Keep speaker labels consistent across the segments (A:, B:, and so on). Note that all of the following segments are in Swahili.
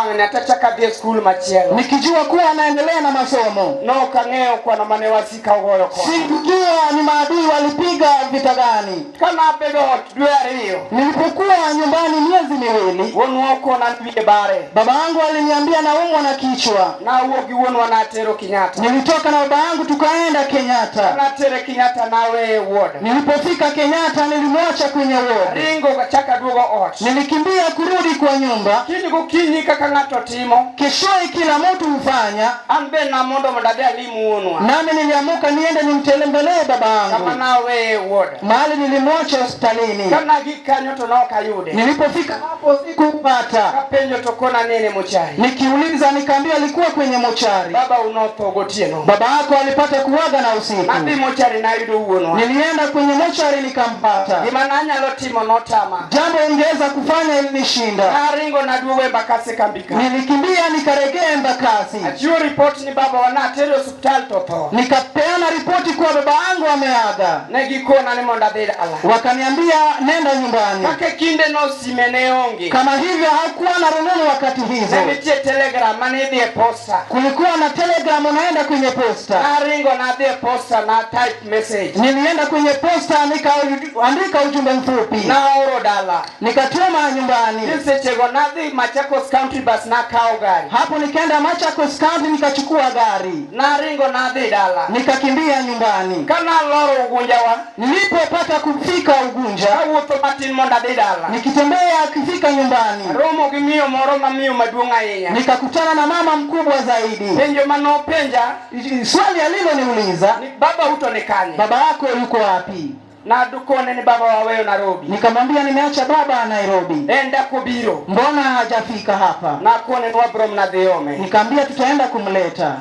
A: wang'e atachaka dhi school machielo.
B: Nikijua kuwa anaendelea na masomo.
A: No kang'eyo kwa mane wasika ogoyo kwa.
B: Sikujua ni maadui walipiga vita gani.
A: Kana bedo dwe ariyo.
B: Nilipokuwa nyumbani miezi miwili.
A: Wonwa uko na biye bare.
B: Baba yangu aliniambia naumwa na kichwa.
A: Na uogi wonwa na Atero Kenyatta.
B: Nilitoka na baba yangu tukaenda Kenyatta.
A: Na Atero Kenyatta nawe ward.
B: Nilipofika Kenyatta nilimwacha kwenye ward.
A: Ringo kachaka duogo ot.
B: Nilikimbia kurudi kwa nyumba.
A: Kini kukinyi kaka ng'ato timo.
B: Keshoe kila mtu hufanya.
A: Ambe na mondo mdade alimu wonwa.
B: Nami niliamuka niende nimtembelee baba yangu.
A: Kama nawe ward.
B: Mahali nilimwacha hospitalini.
A: Kana gikanyo to noka yude.
B: Nilipofika hapo sikupata.
A: Kapenyo tokona nene mochari.
B: Nikiuliza nikaambia alikuwa kwenye mochari.
A: Baba unopo gotieno.
B: Baba yako alipata kuaga na usiku.
A: Nabi mochari na yudo uonwa.
B: Nilienda kwenye mochari nikampata.
A: Imananya lotimo notama.
B: Jambo ingeweza kufanya ilinishinda.
A: Ringo na duwe Mbakasi kambika.
B: Nilikimbia nikaregea Mbakasi.
A: Achiu report ni baba wana Atero hospital toto.
B: Nikapeana ripoti kwa baba yangu ameaga.
A: Negikona ni monda dhida ala.
B: Wakaniambia nenda nyumbani.
A: Kake kinde no simene ongi.
B: Kama hivyo hakuwa na rununu wakati hizo.
A: Nemitie telegram manidhi posta.
B: Kulikuwa na telegram unaenda kwenye posta.
A: Ringo na dhie posta na type message.
B: Nilienda kwenye posta nikaandika ujumbe mfupi.
A: Na oro dala.
B: Nikatuma nyumbani.
A: Nise chego na dhi Machakos County bus na kao gari.
B: Hapo nikaenda Machakos County nikachukua gari.
A: Na Ringo na dhi dala.
B: Nikakimbia nyumbani.
A: Kana loro Ugunjawa.
B: Nilipopata kufika Ugunja.
A: Kawuto matin monda dhi dala.
B: Nikitembea akifika nyumbani.
A: Romo gimiyo moro mamiyo maduonga yenya.
B: Nikakutana na mama mkubwa zaidi.
A: Penjo mano penja.
B: Swali aliloniuliza
A: ni baba huto nekanye.
B: Baba yako yuko wapi?
A: Na dukone ni baba waweyo Nairobi.
B: Nikamwambia nimeacha baba Nairobi.
A: Enda kubiro.
B: Mbona hajafika hapa?
A: Na kuone nwabrom na dhiome.
B: Nikamwambia tutaenda kumleta.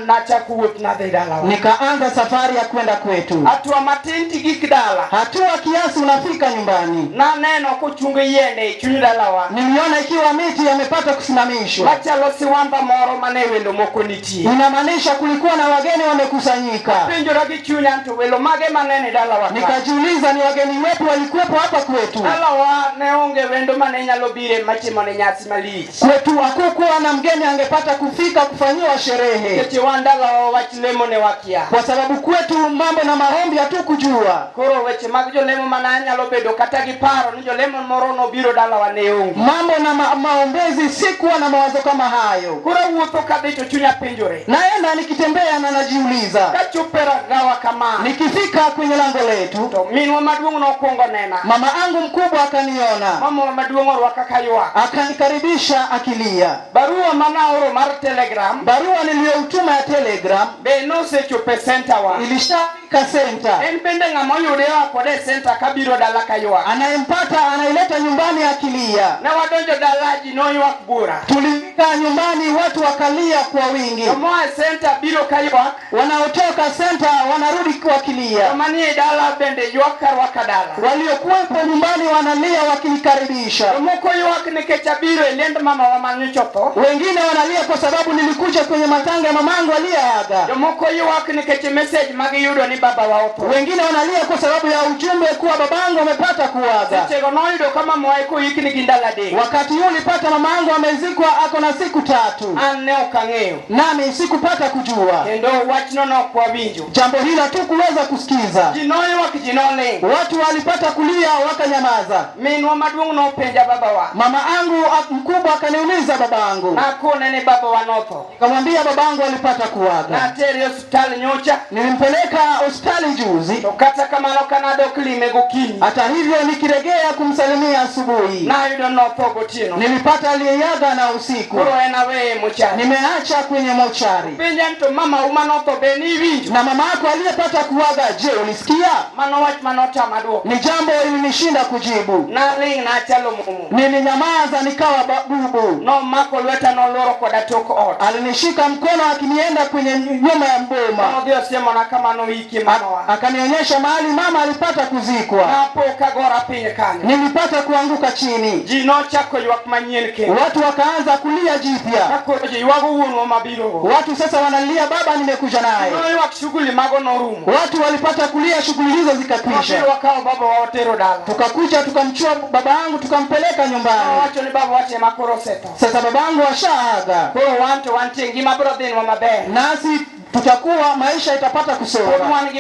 A: Nacha kuwuok na dhi dala.
B: Nikaanza safari ya kwenda kwetu.
A: Hatua matinti gik dala.
B: Hatua kiasi unafika nyumbani.
A: Na neno kuchunge yende chuny dalawa.
B: Niliona ikiwa miti yamepata kusimamishwa.
A: Machalo siwamba moro mane welo moko nitie.
B: Inamaanisha kulikuwa na wageni wamekusanyika.
A: Penjo ragi chunya nto welo mage manene dalawa.
B: Nikajiuliza ni wageni wetu walikuwepo hapa kwetu.
A: Dalawa ne onge wendo mane nyalo bire machimo ne nyasi malich.
B: Kwetu hakukuwa na mgeni angepata kufika kufanyiwa sherehe.
A: Keti wandala wach lemo ne wakia.
B: Kwa sababu kwetu mambo na maombi hatukujua.
A: Koro weche mag jolemo mananya lo bedo kata giparo ni jolemo moro no biro dala wa neongi.
B: Mambo na maombezi sikuwa na mawazo kama hayo.
A: Koro wuotho kabito chunya penjore.
B: Naenda nikitembea na najiuliza.
A: Kachopera gawa kama.
B: Nikifika kwenye lango letu.
A: To minwa maduong' no kuongo nena.
B: Mama angu mkubwa akaniona.
A: Mama maduong' orwaka kaywa.
B: Akanikaribisha akilia.
A: Barua manaoro mar telegram.
B: Barua niliyotuma ya telegram.
A: Be no sechope center wa.
B: Ilishafika center.
A: En bende ng'ama yude wa kode center kabiro dala kaywa.
B: Anayempata anaileta nyumbani akilia.
A: Na wadonjo dalaji no ywak bura.
B: Tulifika nyumbani watu wakalia kwa wingi.
A: Moa center biro kaywa.
B: Wanaotoka center wanarudi wakilia.
A: Kamani dala bende ywak karwaka dala.
B: Waliokuwepo nyumbani wanalia wakinikaribisha.
A: Moko ywak nikecha biro elend mama wa manyuchopo.
B: Wengine wanalia kwa sababu nilikuja kwenye matanga ya mamangu aliyeaga.
A: Moko ywak nikeche message magi yudo ni baba wa opo.
B: Wengine wanalia kwa sababu ya ujumbe kuwa babangu amepata kuaga.
A: Chego no yudo kama mwaiko yikini gindala de.
B: Wakati huu nilipata mamangu amezikwa ako na siku 3.
A: Anne okang'eyo.
B: Nami sikupata kujua.
A: Kendo wachno no kwa winjo.
B: Jambo hila tu kuweza kusikiza.
A: Jinoyo wakijinole.
B: Watu walipata kulia wakanyamaza.
A: Minwa maduong' no penja baba wa.
B: Mama angu mkubwa akaniuliza babangu.
A: Na kuone ni baba wa notho.
B: Nikamwambia babangu alipata kuaga.
A: Na teri hospitali nyocha.
B: Nilimpeleka hospitali juzi.
A: Tokata kama no kanado klime gokini.
B: Hata hivyo nikiregea kumsalimia asubuhi.
A: Na yudo notho gotieno.
B: Nilipata aliyeaga na usiku.
A: Kuro enawe mochari.
B: Nimeacha kwenye mochari.
A: Penja nto mama umanotho beni winjo.
B: Na mama yako aliyepata kuaga je ulisikia?
A: Mano wach manota maduo.
B: Ni jambo ilinishinda kujibu.
A: Na ling na chalo mumu.
B: Nilinyamaza nikawa bubu.
A: No mako lweta no loro kwa datoko ot.
B: Alinishika mkono akinienda kwenye nyuma ya mboma.
A: Ndio sema na kama no hiki mama.
B: Akanionyesha mahali mama alipata kuzikwa.
A: Hapo kagora pia kanya.
B: Nilipata kuanguka chini.
A: Jino chako ywak manyien ke.
B: Watu wakaanza kulia jipya.
A: Nakoroje ywak uono mabiro.
B: Watu sasa wanalia baba nimekuja naye.
A: Ywak shughuli mago no rumo.
B: Watu walipata kulia, shughuli hizo zikakwisha.
A: Wakao baba wa Otero dala.
B: Tukakuja tukamchua baba yangu tukampeleka nyumbani.
A: Wacho ni baba wache makoro seto.
B: Sasa baba yangu washaaga.
A: Kwa wanti ngima brother wa mabe.
B: Nasi tutakuwa maisha itapata kusoma.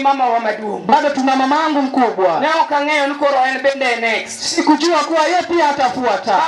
A: Mama wa madu.
B: Bado tuna mamangu mkubwa.
A: Leo kangeyo nikoro en bende next.
B: Sikujua kuwa yeye pia atafuata.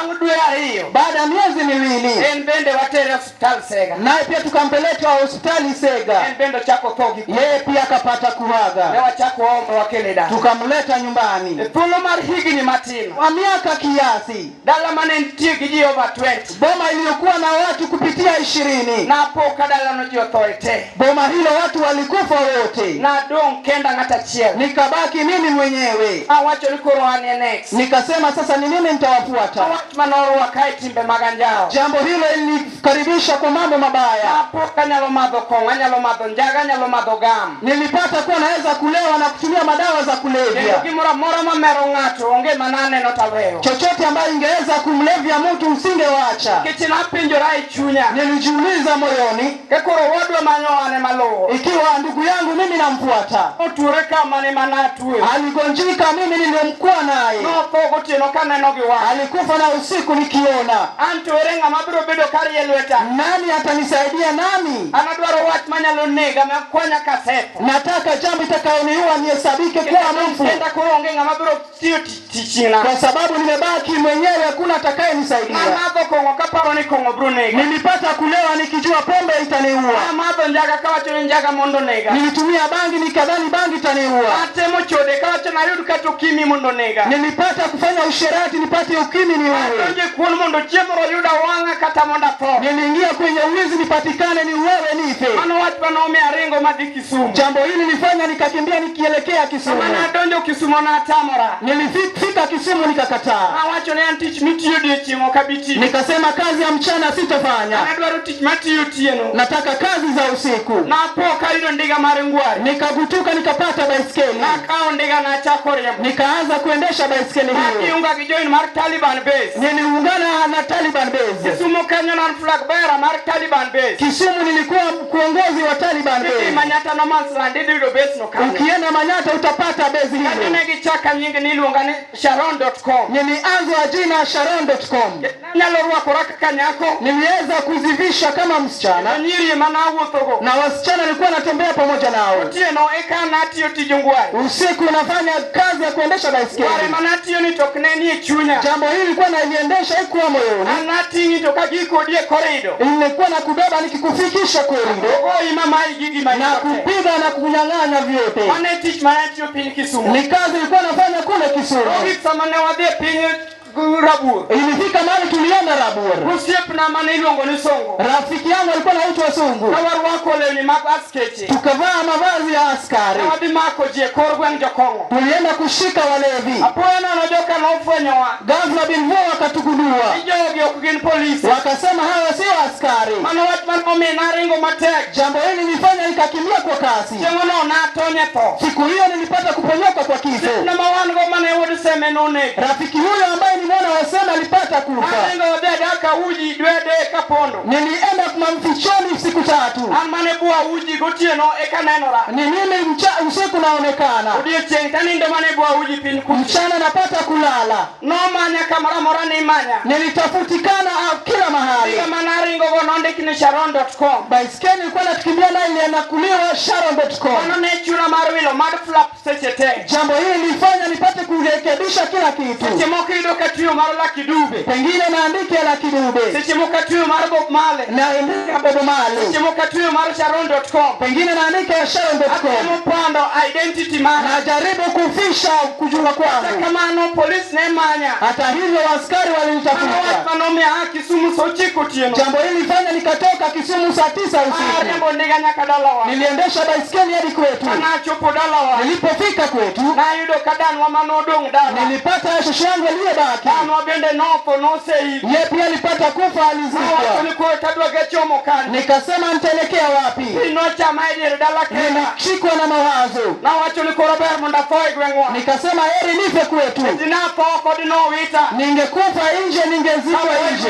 A: Hiyo.
B: Baada ya miezi miwili
A: en bende watere hospital Sega.
B: Naye pia tukampeleka hospitali Sega.
A: En bendo chako togi.
B: Yeye pia akapata kuaga.
A: Leo chako ombo wakeleda.
B: Tukamleta nyumbani.
A: Pulo mar higi ni matino.
B: Wa miaka kiasi.
A: Dala manen tigi over 20.
B: Boma iliyokuwa na watu kupitia 20.
A: Na poka dala no authority.
B: Boma hilo watu walikufa wote.
A: Na don kenda ngata chiel.
B: Nikabaki mimi mwenyewe.
A: Wacho nikoro ane next.
B: Nikasema sasa ni mimi nitawafuata.
A: Watu manoro wakai timbe maganjao.
B: Jambo hilo lilikaribisha kwa mambo mabaya.
A: Na poka nyalo madho konga, nyalo madho njaga, nyalo madho gam.
B: Nilipata kuwa naweza kulewa na kutumia madawa za kulevya.
A: Kimura mora mamero ngato onge manane no taweo.
B: Chochote ambayo ingeweza kumlevya mtu usingewacha.
A: Kichina pinjo rai chunya.
B: Nilijiuliza moyoni,
A: kekoro wodwa manyoane malo.
B: Ikiwa ndugu yangu mimi namfuata.
A: Oture kama ni manatue.
B: Aligonjika mimi nilimkuwa naye.
A: No pogo tino kana no giwa.
B: Alikufa na usiku nikiona.
A: Antorenga mabiro bedo kari elweta.
B: Nani atanisaidia nami?
A: Anadwaro wat manyalo nega mekwanya kaseto.
B: Nataka jambo itakaoniua nihesabike kuwa mfu.
A: Nenda kuongenga mabiro tio tichina.
B: Kwa sababu nimebaki mwenyewe hakuna atakayenisaidia.
A: Mamabo kongo kaparo ni kongo bro nega.
B: Nilipata kulewa nikijua pombe itaniua.
A: Mamabo njaga kawacho njaga mondo nega.
B: Nilitumia bangi nikadhani bangi itaniua.
A: Atemo chode kawacho na yudu kato kimi mondo nega.
B: Nilipata kufanya usherati nipate ukimi niue.
A: Atonje kuon mondo chemoro yuda wanga kata monda tho.
B: Niliingia kwenye uwizi nipatikane ni wewe nife.
A: Mano watu wanaume aringo madi Kisumu.
B: Jambo hili nilifanya nikakimbia nikielekea Kisumu.
A: Mana donjo Kisumu na tamora.
B: Nilifika Kisumu nikakataa.
A: Wacho ni antich mitiyo die chimo kabiti.
B: Nikasema kazi ya mchana sitafanya.
A: Anadwaro tich matiyo tieno.
B: Nataka kazi za usiku.
A: Na poka ilo ndiga marengwari.
B: Nikagutuka nikapata baiskeli.
A: Nakao ndiga na chakore.
B: Nikaanza kuendesha baiskeli hiyo.
A: Nakiunga kijoin mar Taliban base.
B: Niliungana na Taliban base.
A: Kisumu Kenya na flag bearer mar Taliban base.
B: Kisumu nilikuwa kuongozi wa Taliban base.
A: Manyata no mansla ndido base no kanya.
B: Ukienda Manyata utapata base hiyo.
A: Kanyene gichaka nyingi niluonga ni sharon.com.
B: Nilianza jina sharon.com.
A: Nyalo rwako raka kanyako.
B: Niliweza kuzivisha kama msichana.
A: Nyiri mana wuothogo.
B: Na wasichana nilikuwa natembea pamoja nao.
A: Tieno ekana atiyo tijongwai.
B: Usiku nafanya kazi ya kuendesha baiskeli.
A: Wale manatiyo ni tokneni chunya.
B: Jambo hili nilikuwa naliendesha ikuwa moyoni.
A: Anati tokagiko die korido.
B: Nilikuwa nakubeba nikikufikisha korido.
A: Oi mama igigi mai.
B: Na kupiga na kunyang'anya vyote.
A: Manetich manatiyo pini Kisumu.
B: Ni kazi nilikuwa nafanya kule Kisumu.
A: Ogi samane wade pini Rabur.
B: Ilifika mahali tulienda Rabur.
A: Usiep na manilongo ni Songo.
B: Rafiki yangu alikuwa anaitwa Sungu.
A: Kawaru wako leo ni mako asketi.
B: Tukavaa mavazi ya askari.
A: Na wadi mako je korgwen jokongo.
B: Tulienda kushika walevi.
A: Apoena anajoka na ufwenyowa.
B: Ghafla bin Mvua wakatugundua.
A: Ijogi okugin polisi.
B: Wakasema hawa sio askari.
A: Mano watu manome naringo matek.
B: Jambo hili nilifanya nikakimbia kwa kasi.
A: Jengono na tonye to.
B: Siku hiyo nilipata kuponyoka kwa kifo.
A: Na mawango mane wodu seme none.
B: Rafiki huyo ambaye nimeona wasema alipata kufa.
A: Aringo wadede aka uji dwede kapondo.
B: Nilienda kumamfichoni siku 3.
A: Amane bua uji gotieno eka nenora.
B: Ni mimi usiku naonekana.
A: Udie chengtani ndo mane bua uji pin kufi.
B: Mchana napata kulala.
A: No manya kamara morani manya.
B: Nilitafutikana kila mahali.
A: Iga manaringo gononde kini sharon.com.
B: Baiskeli ilikuwa natukimbia na ilianakuliwa sharon.com.
A: Mano nechuna marwilo mad flap sechete.
B: Jambo hili nilifanya nipate kurekebisha kila kitu.
A: Seche mokido katiyo marla kidube.
B: Pengine naandike la Kidube.
A: Seche mokatiyo marbo male.
B: Naandika Bobo Male.
A: Seche mokatiyo mar sharon.com.
B: Pengine naandika sharon.com.
A: Atemo pando identity mara.
B: Najaribu kufisha kujua kwangu.
A: Kama no police ne manya.
B: Hata hivyo askari walinitafuta.
A: Manome Kisumu sochiko tieno.
B: Jambo hili nilifanya nikatoka Kisumu saa 9 usiku.
A: Nembo ndega nyaka dalawa.
B: Niliendesha baiskeli hadi kwetu.
A: Kana chopo dalawa.
B: Nilipofika kwetu
A: na yudo kadan wa manodong dala.
B: Nilipata shosho yangu aliyebaki.
A: Ano bende nopo no sei.
B: Yeye pia alipata kufa alizikwa.
A: tadwa gechomo kan.
B: Nikasema nitaelekea wapi?
A: Inocha maidi dala kenda.
B: Nimeshikwa na mawazo.
A: Na wacho ni korober munda foi gwengwa.
B: Nikasema heri nife kwetu.
A: Jina poko dino wita.
B: Ningekufa nje, ningezikwa nje.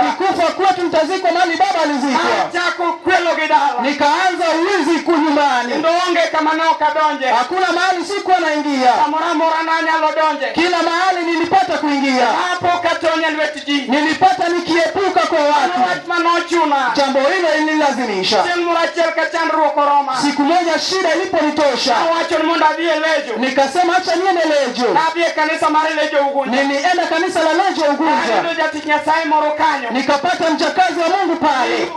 B: Nikikufa kwetu nitazikwa mahali baba alizikwa. Nikaanza uwizi kunyumbani. Hakuna mahali sikuwa naingia. Kila mahali nilipata kuingia. Nilipata nikiepuka kwa watu. Jambo hilo linilazimisha. Siku moja shida iliponitosha, nikasema acha niende Lejo. Nilienda kanisa la Lejo Ugunja. Nikapata mchakazi wa Mungu pale.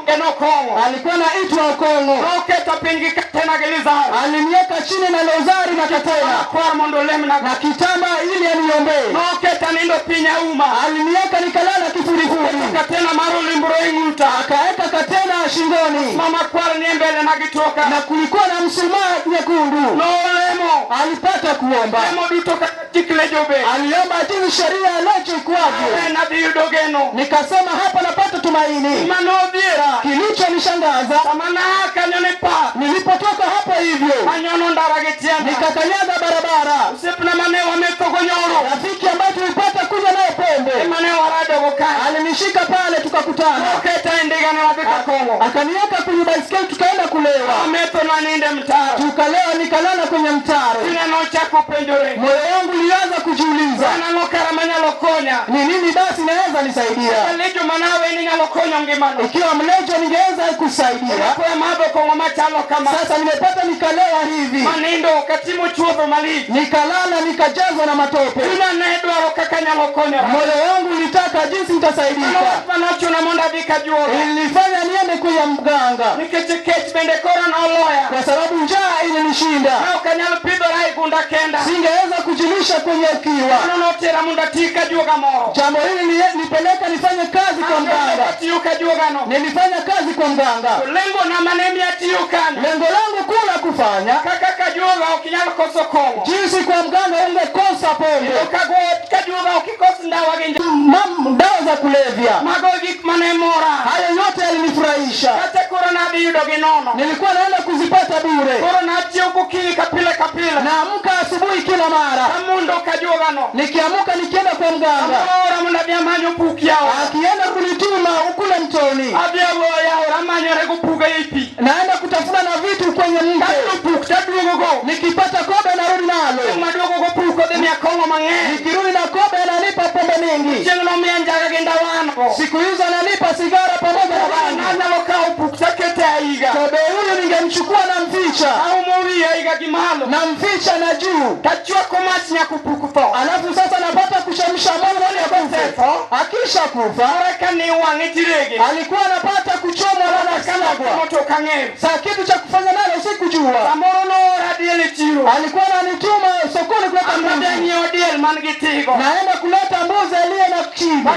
B: Alikuwa anaitwa Okongo. Aliniweka chini na lozari na katena na kitamba ili aniombee. Aliniweka nikalala kifurifuri. Akaeka katena shingoni. Na kulikuwa na mshumaa nyekundu. Alipata kuomba. Aliomba ati sheria ya Lejo ikuaje. Nikasema hapa napata tumaini. Kilichonishangaza, nilipotoka hapo hivyo, nikakanyaga barabara. Rafiki ambaye tulipata kuja naye pombe alinishika pale, tukakutana. Akaniweka kwenye baiskeli, tukaenda kulewa. Tukalewa, nikalala kwenye mtaro. Moyo wangu ulianza kujiuliza, ni nini basi naweza nisaidia? Ikiwa Mlejo ningeweza kusaidia. Sasa nimepata nikalewa hivi. Nikalala nikajazwa na matope. Moyo wangu ulitaka jinsi nitasaidika. Ilifanya niende kwa mganga. Kwa sababu njaa ilinishinda. Singeweza kujilisha kwenye ukiwa. Jambo hili nipeleka nifanye kazi kwa mganga. Nilifanya kazi kwa mganga. Lengo langu kula kufanya jinsi kwa mganga ungekosa pombe, dawa za kulevya. Hayo yote yalinifurahisha. Nilikuwa naenda kuzipata bure. Naamka asubuhi kila mara. Nikiamuka nikienda kwa mganga. Akienda kunituma ukule mtoni. Naenda kutafuna na vitu kwenye mto. Nikipata kobe narudi nalo. Nikirudi na kobe ananipa pombe mingi. Siku hizo ananipa sigara pamoja na bangi. Kobe huyu ningemchukua na mficha. Na mficha na juu. Alafu sasa napata kuchemsha moto ya kufa. Akisha kufa, alikuwa anapata kuchomwa na kanagwa. Sasa kitu cha kufanya nalo sikujua. Alikuwa ananituma sokoni kuleta mbuzi. Naenda kuleta mbuzi aliye na kiba.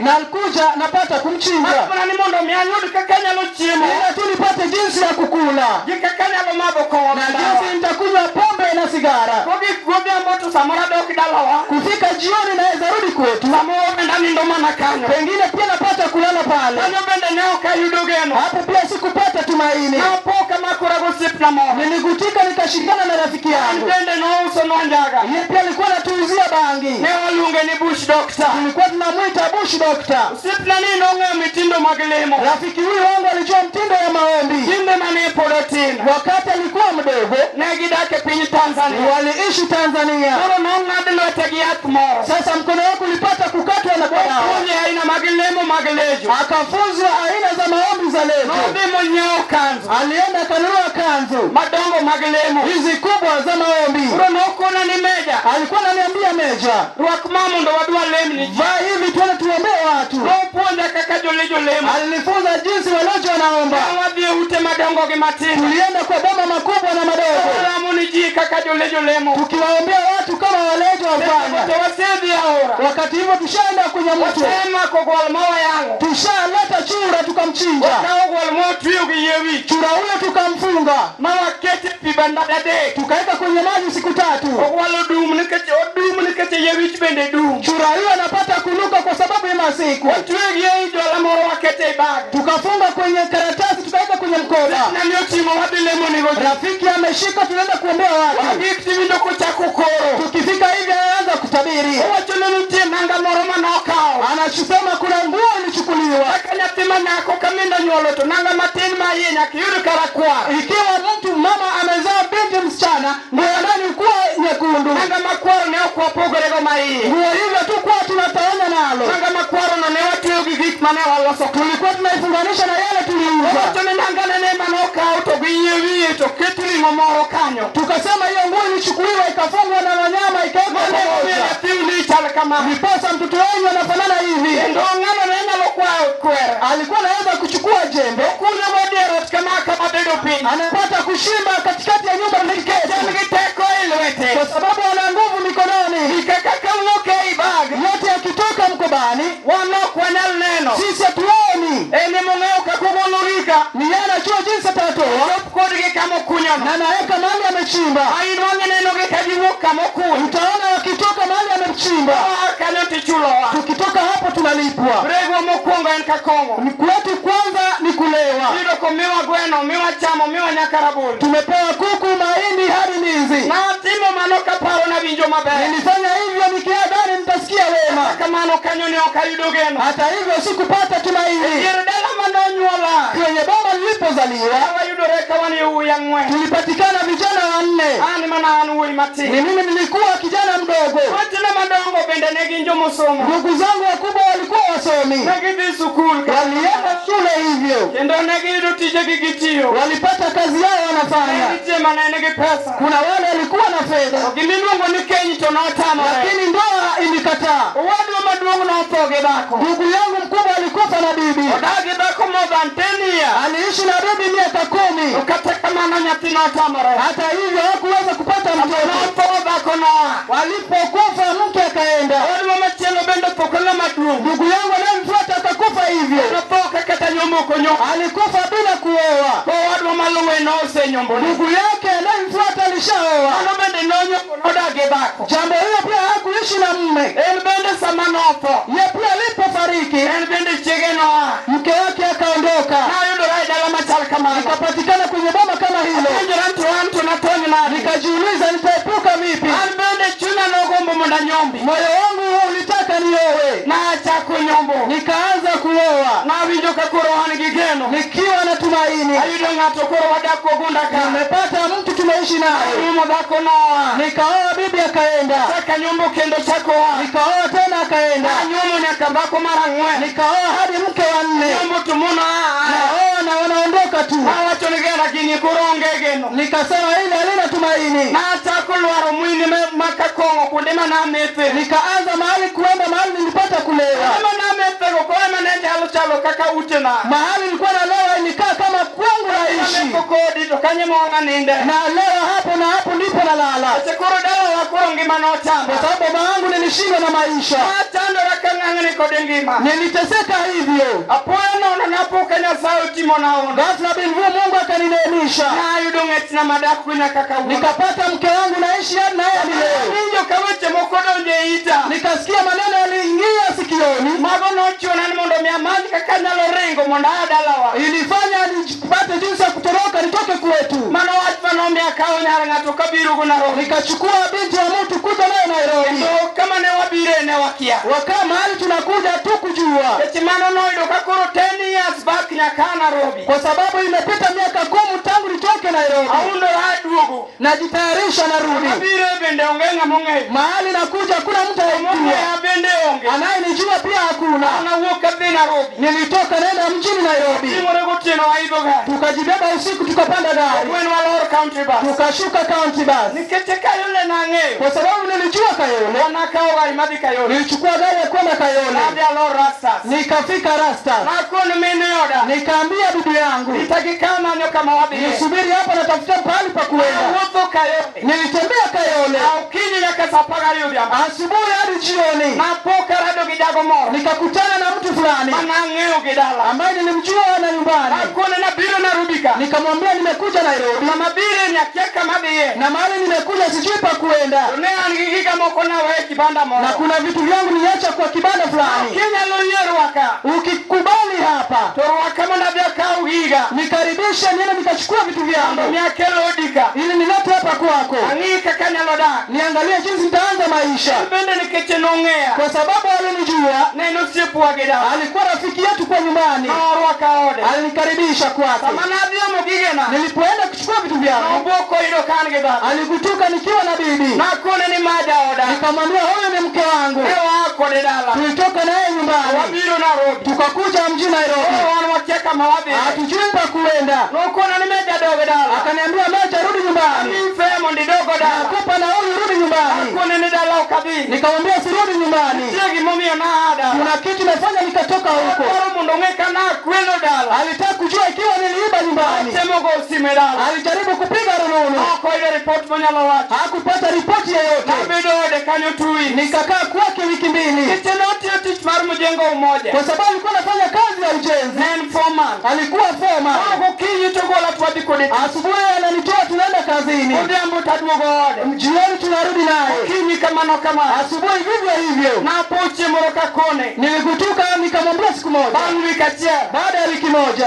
B: Na alikuja napata kumchinja. Ila tu nipate jinsi ya kukula. Na jinsi nitakunywa pombe na sigara. Kufika jioni naweza rudi kwetu. Pengine pia napata kulala pale. Hapo pia sikupata tumaini. Niligutika nikashikana na rafiki yangu. Yeye pia alikuwa anatuuzia bangi. Tulikuwa tunamuita Bush Doctor. Rafiki huyu wangu alijua mtindo ya maombi. Wakati alikuwa mdogo, waliishi Tanzania. Sasa mkono wako ulipata kukatwa na dawa. Akafunzwa aina za maombi za Lejo. Alienda kanunua kanzu hizi kubwa za maombi. Alikuwa ananiambia Meja, vaa hivi tuende tuombee watu. Alinifunza jinsi Walejo wanaomba. Tulienda kwa boma makubwa na madogo, tukiwaombea watu kama Walejo wafanya. Wakati hivyo tushaenda kwenye mtu, tushaleta chura tukamchinja. Chura huyo tukamfunga. Tukaeka kwenye maji siku 3. Chura huyo anapata kunuka kwa sababu ya masiku. Tukafunga kwenye karatasi, tukaeka kwenye mkoba. Rafiki ameshika, tunaenda kuombea watu. Tukifika hivi anaanza kutabiri. Anasema kuna nguo ilichukuliwa. Ikiwa mtu mama amezaa binti msichana, nguo ndani kuwa nyekundu. Nguo hivyo tu kwa tunatawanya nalo. Tulikuwa tunaifunganisha na yale tuliuza. Tukasema hiyo nguo ilichukuliwa ikafungwa na wanyama ikawekwa kama viposa mtoto wenu anafanana hivi. Alikuwa anaweza kuchukua jembe anapata kushimba katikati ya nyumba kwa sababu ana nguvu mikononi. Yote yakitoka mkobani sisi hatuoni. Ni yeye anajua jinsi atatoa na anaweka mahali amechimba. Utaona wakitoka mahali amechimba. Tukitoka hapo tunalipwa. Kwetu kwanza ni kulewa. Tumepewa kuku, mahindi hadi ndizi. Nilifanya hivyo nikiadhani nitasikia wema. Hata hivyo sikupata tumaini. Kwenye boma nilipozaliwa tulipatikana vijana 4. Ni mimi nilikuwa kijana mdogo. Ndugu zangu wakubwa walikuwa wasomi. Walienda shule hivyo. Walipata kazi yao wanafanya. Kuna wale walikuwa na fedha. Lakini ndoa ilikataa. Ndugu yangu mkubwa alikufa na bibi. Aliishi na bibi miaka 10. Hata hivyo hakuweza kupata mtoto. Walipokufa mke akaenda. Ndugu yangu anayemfuata akakufa hivyo. Alikufa bila kuoa. Ndugu yake anayemfuata alishaoa. Jambo hilo pia hakuishi na mume. Yeye pia alipofariki mke wake akaondoka. Nikapatikana kwenye boma kama hilo. Nikajiuliza nitaepuka vipi? Moyo wangu ulitaka nioe. Nikaanza kuoa. Nikiwa na tumaini. Nimepata mtu tumeishi naye. Nikaoa bibi akaenda. Nikaoa tena akaenda. Nikaoa hadi mke wa 4. Naoa na wanaondoka tu. Nikasema hili halina tumaini. Nikaanza mahali kuenda mahali nilipata kulewa. Mahali nilikuwa nalewa nikaa kama kwangu naishi. Na lewa hapo na hapo ndipo nalala. Kwa sababu baba yangu nilishindwa na maisha. Niliteseka hivyo. Ghafla bin Mungu akanineemisha. Nikapata mke wangu naishi hadi naye leo. Nikasikia maneno yaliingia sikioni. Ilifanya nipate jinsi ya kutoroka nitoke kwetu. Nikachukua binti wa mtu kuja naye Nairobi. Wakaa mahali tunakuja tu kujua. Kwa sababu imepita miaka 10 tangu nitoke Nairobi. Najitayarisha narudi. Mahali nakuja kuna mtu anayenijua pia hakuna. Nilitoka nenda mjini Nairobi. Tukajibeba usiku tukapanda gari. Tukashuka county bus. Kwa sababu nilijua Kayole. Nilichukua gari ya kwenda Kayole. Nikafika Rasta. Nikaambia bibi yangu, nisubiri hapa natafuta pahali pa kuenda. Nilitembea Kayole asubuhi hadi jioni. Nikakutana na mtu fulani ambaye nilimjua na nyumbani. Nikamwambia nimekuja Nairobi na mahali nimekuja sijui pa kuenda, na kuna vitu vyangu niacha kwa kibanda fulani. Ukikubali hapa nikaribisha niende nikachukua vitu vyangu ili nilete hapa kwako, niangalie jinsi nitaanza maisha, kwa sababu alinijua. Alikuwa rafiki yetu kwa nyumbani, alinikaribisha kwake. Nilipoenda kuchukua vitu vyangu alikutuka nikiwa na bibi. Nikamwambia huyu ni mke wangu. Tulitoka naye nyumbani tukakuja mjini Nairobi. Hatujui pa kuenda. Akaniambia Meja, rudi nyumbani. Nakupa na huyu, rudi nyumbani. Nikamwambia sirudi nyumbani, kuna kitu nafanya. Nikatoka huko. Alitaka kujua ikiwa niliiba nyumbani. Alijaribu kupiga rununu, hakupata ripoti yoyote. Nikakaa kwake wiki mbili, kwa sababu alikuwa anafanya kazi ya ujenzi. Alikuwa foreman. Asubuhi ananitoa tunaenda kazini, jioni tunarudi naye. Asubuhi vivyo hivyo. Nilikutuka nikamwambia siku moja, baada ya wiki moja,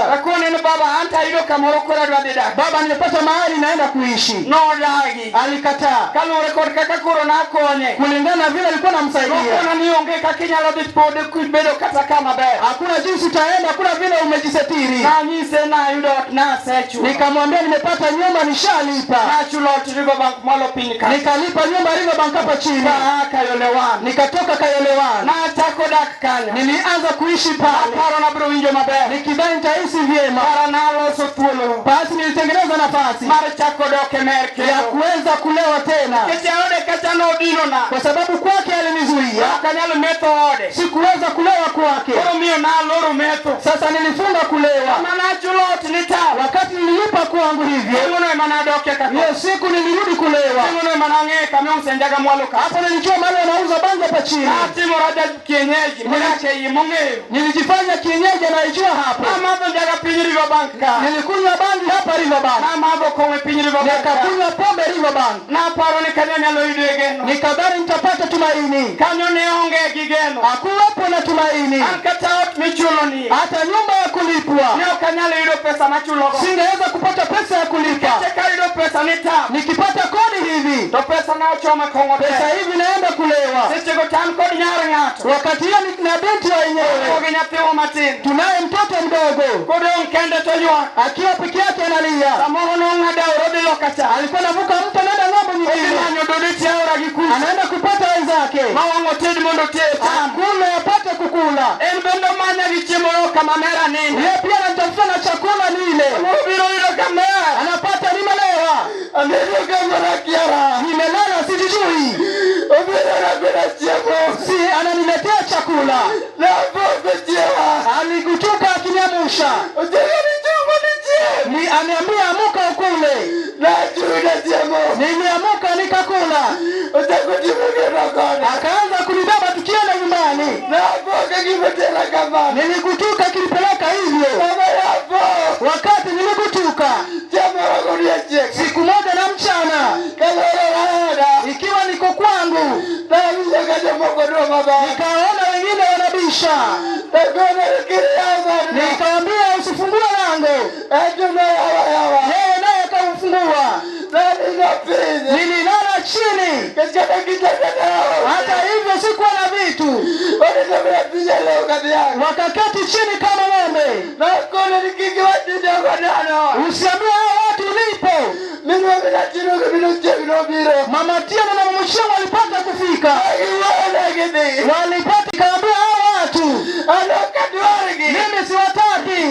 B: baba nimepata mahali naenda kuishi. Alikataa kulingana na vile alikuwa namsaidia. Hakuna jinsi utaenda, hakuna vile umejisitiri. Nikamwambia nimepata nyumba nishalipa. Nikalipa nyumba Riverbank hapa chini. Nikatoka Kayole. Nilianza kuishi pale nikidhani nitaishi vyema. Basi nilitengeneza nafasi ya kuweza kulewa tena, kwa sababu kwake alinizuia. Sikuweza kulewa kwake. Sasa nilifunga kulewa. Wakati nilipa kwangu hivyo, hiyo siku nilirudi kulewa. Hapo nilijua mahali wanauza bangi hapa chini. Nilijifanya kienyeji anaijua hapa. Nilikunywa bangi hapa Riverbank. Nikakunywa pombe Riverbank. Nikadhani nitapata tumaini. Hakuwepo na tumaini. Hata nyumba ya kulipwa singeweza kupata pesa ya kulipa. Nikipata kodi hivi, pesa hivi naenda kulewa. Wakati hiyo na binti wenyewe, tunaye mtoto mdogo akiwa peke yake analia. Alikuwa anavuka mto anaenda ng'ambo nyingine, anaenda kupata wenzake kule apate kukula. Yeye pia anatafuta na chakula nile. Anapata nimelewa. Nimelala sijui. Si ananiletea chakula. Alikutuka akiniamusha. Aniambia amuka ukule. Nimeamuka nikakula. Akaanza kunibeba tukienda nyumbani. Nilikutuka kilipeleka hivyo. Wakati nilikutuka siku moja na mchana, ikiwa niko kwangu, nikaona wengine wanabisha. Nikaambia usifungue lango. Yeye naye akamfungua. Nililala chini. Hata hivyo sikuwa na vitu. Wakaketi chini kama ng'ombe. Usiambie hao watu ulipo. Mama Tiano na mama Shangu walipata kufika. Walipata kaambia hao watu, mimi siwataki.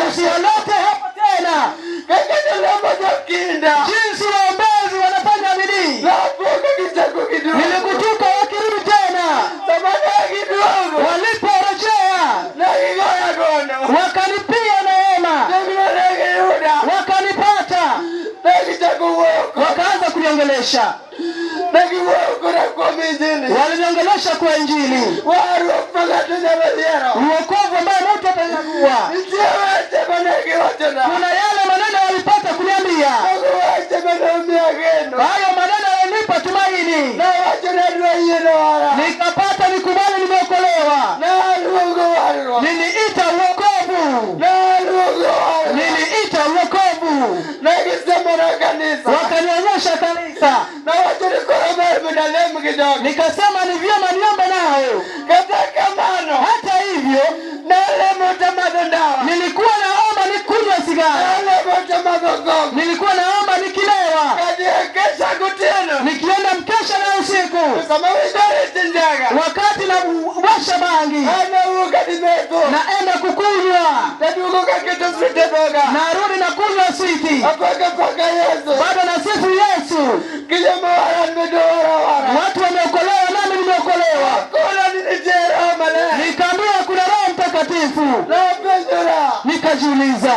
B: Usiolete hapa tena. Jinsi waombezi wanafanya bidii. Nilikutuka wakirudi tena. Waliporejea wakaniongelesha. Waliniongelesha kwa Injili. Uokovu ambaye mtu atanyagua. Kuna yale maneno walipata kuniambia. Hayo maneno yalinipa tumaini. Nikapata nikubali nimeokolewa. Niliita uokovu. Niliita uokovu. Wakanionyesha kanisa. Nikasema ni vyema niombe nao. Hata hivyo nilikuwa naomba nikunywe sigara. Nilikuwa naomba nikilewa. Nikienda mkesha na usiku. Wakati na washa bangi. Naenda kukunywa. Narudi na kunywa switi. Bado nasifu Yesu. Watu wameokolewa nami nimeokolewa. Nikaambiwa kuna Roho Mtakatifu. Nikajiuliza,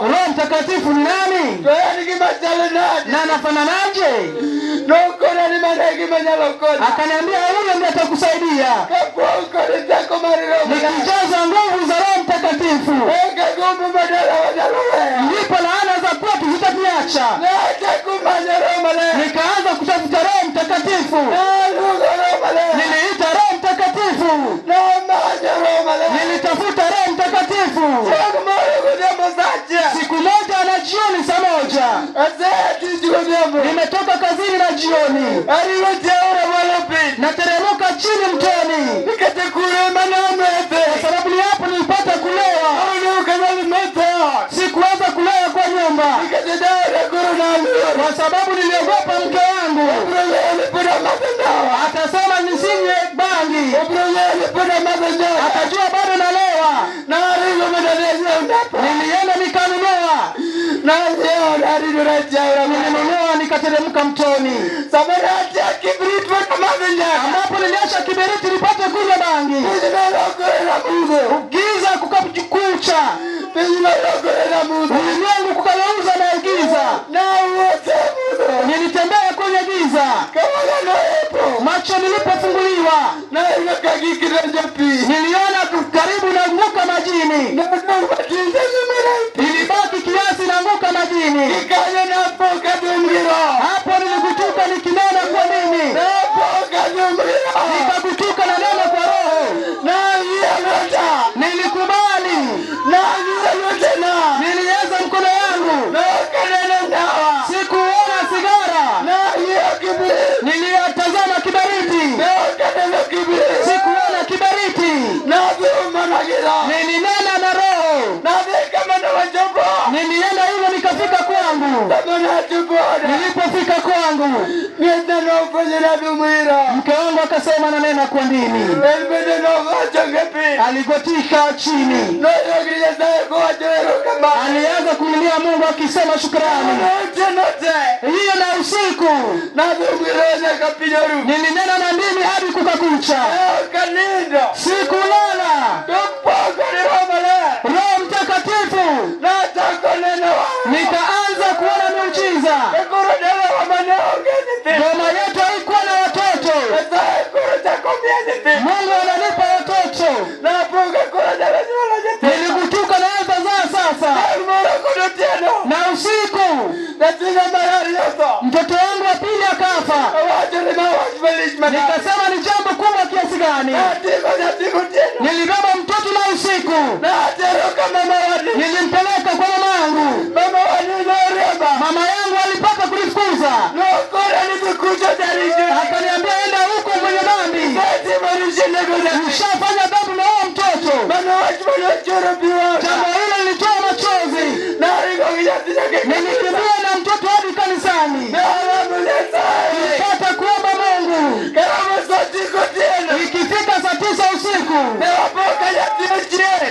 B: Roho Mtakatifu ni nani? Na anafananaje? Akaniambia huyo ndiye atakusaidia. Nikijaza nguvu za Roho Mtakatifu, ndipo laana za kwetu zitaniacha. Nikaanza kutafuta Roho Mtakatifu. Niliita Roho Mtakatifu. Nilitafuta Roho Mtakatifu. Siku moja na jioni saa moja. Nimetoka kazini na jioni. Nateremka chini mtoni. Kwa sababu ni hapo nilipata kulewa. Sikuweza kulewa kwa nyumba. Kwa sababu niliogopa mke wangu atasema nisinywe bangi. Atajua bado nalewa. Nilienda nikanunua. Nilinunua nikateremka mtoni. Ambapo niliacha kiberiti nipate kunywa bangi. Giza kukakucha. Ulimwengu kukageuza na giza. Nilitembea kwenye giza. Macho nilipofunguliwa niliona karibu naanguka majini. Ilibaki kiasi naanguka majini. Hapo nilikutuka nikinena kwa nini. Nikakutuka na neno kwa Roho. Nilikubali. Niliweza mkono yangu. Sikuona sigara. Nilitazama kiberiti. Sikuona kiberiti. Nilinena na Roho. Nilienda hivyo nikafika kwangu. Nilipofika kwangu mke wangu akasema nanena kwa ndimi. Aligotika chini. Alianza kumlilia Mungu akisema shukrani. Hiyo na usiku nilinena na ndimi hadi kukakucha. Sikulala. Roho Mtakatifu. Nikaanza kuona miujiza. Mama yetu haikuwa na watoto. Mungu ananipa watoto. Nilikutuka naweza zaa sasa. Na usiku mtoto wangu wa pili akafa. Nikasema ni jambo kubwa kiasi gani. Nilibeba mtoto na usiku. Nilimpeleka kwa mama yangu. Mama yangu alipata kulifukuza. Akaniambia enda huko mwenye dhambi. Ushafanya dhambi na huo mtoto. Jambo hilo lilitoa machozi. Nilikimbia na mtoto hadi kanisani. Nilipata kuomba Mungu. Ikifika saa 9 usiku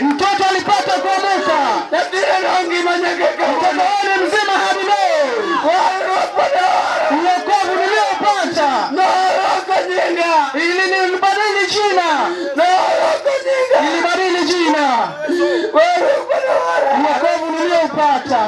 B: mtoto alipata kuamuka. Mtoto wale mzima hadi leo. Uokovu niliopata ilinibadili jina. Uokovu niliopata